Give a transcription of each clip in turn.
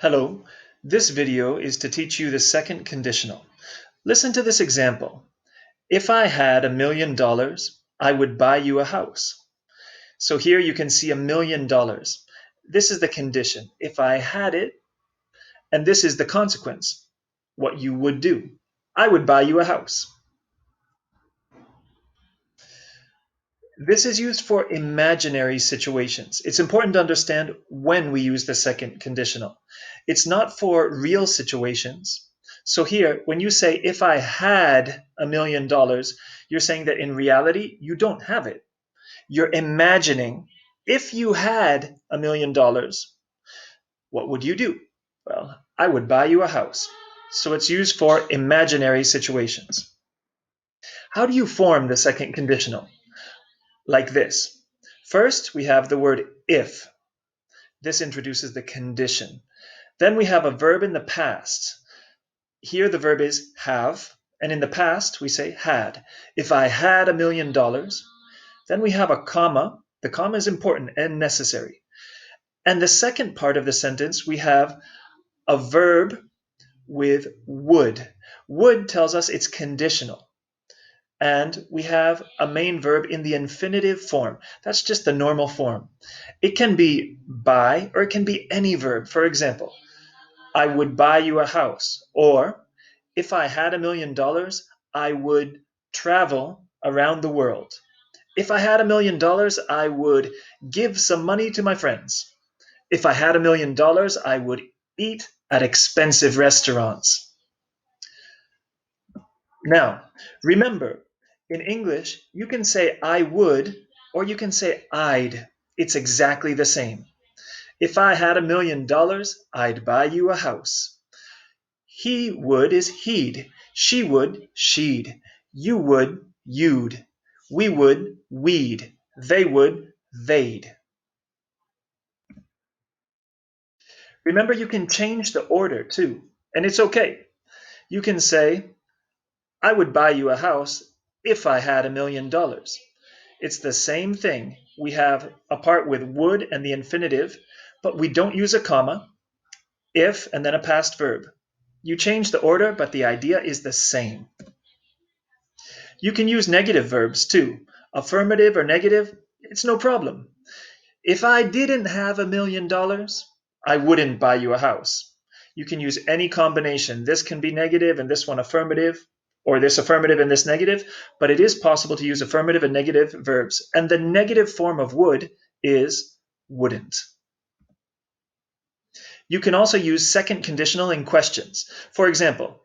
Hello, this video is to teach you the second conditional. Listen to this example. If I had $1,000,000, I would buy you a house. So here you can see $1,000,000. This is the condition. If I had it, and this is the consequence, what you would do. I would buy you a house. This is used for imaginary situations. It's important to understand when we use the second conditional. It's not for real situations. So here, when you say, if I had $1,000,000, you're saying that in reality, you don't have it. You're imagining, if you had $1,000,000, what would you do? Well, I would buy you a house. So it's used for imaginary situations. How do you form the second conditional? Like this. First, we have the word if. This introduces the condition. Then we have a verb in the past. Here the verb is have, and in the past we say had. If I had $1,000,000, then we have a comma. The comma is important and necessary. And the second part of the sentence, we have a verb with would. Would tells us it's conditional. And we have a main verb in the infinitive form. That's just the normal form. It can be buy or it can be any verb. For example, I would buy you a house. Or if I had $1,000,000, I would travel around the world. If I had $1,000,000, I would give some money to my friends. If I had $1,000,000, I would eat at expensive restaurants. Now, remember, in English, you can say I would or you can say I'd. It's exactly the same. If I had $1,000,000, I'd buy you a house. He would is he'd. She would, she'd. You would, you'd. We would, we'd. They would, they'd. Remember, you can change the order too, and it's okay. You can say, I would buy you a house if I had $1,000,000. It's the same thing. We have a part with would and the infinitive, but we don't use a comma, if, and then a past verb. You change the order, but the idea is the same. You can use negative verbs too. Affirmative or negative, it's no problem. If I didn't have $1,000,000, I wouldn't buy you a house. You can use any combination. This can be negative and this one affirmative, or this affirmative and this negative, but it is possible to use affirmative and negative verbs. And the negative form of would is wouldn't. You can also use second conditional in questions. For example,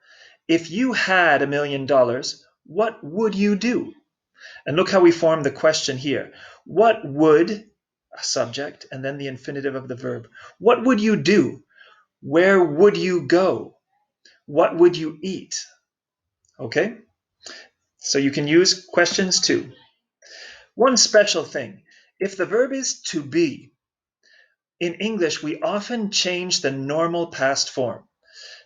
if you had $1,000,000, what would you do? And look how we form the question here. What would, a subject, and then the infinitive of the verb. What would you do? Where would you go? What would you eat? Okay? So you can use questions too. One special thing, if the verb is to be, in English we often change the normal past form.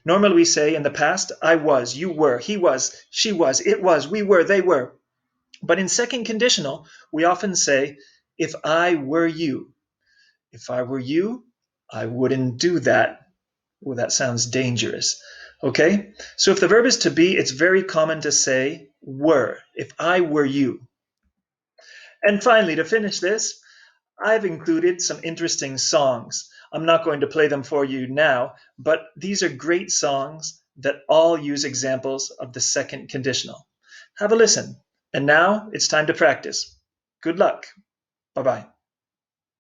Normally we say in the past, I was, you were, he was, she was, it was, we were, they were. But in second conditional, we often say, if I were you. If I were you, I wouldn't do that. Oh, that sounds dangerous. Okay? So if the verb is to be, it's very common to say were. If I were you. And finally, to finish this, I've included some interesting songs. I'm not going to play them for you now, but these are great songs that all use examples of the second conditional. Have a listen. And now it's time to practice. Good luck. Bye-bye.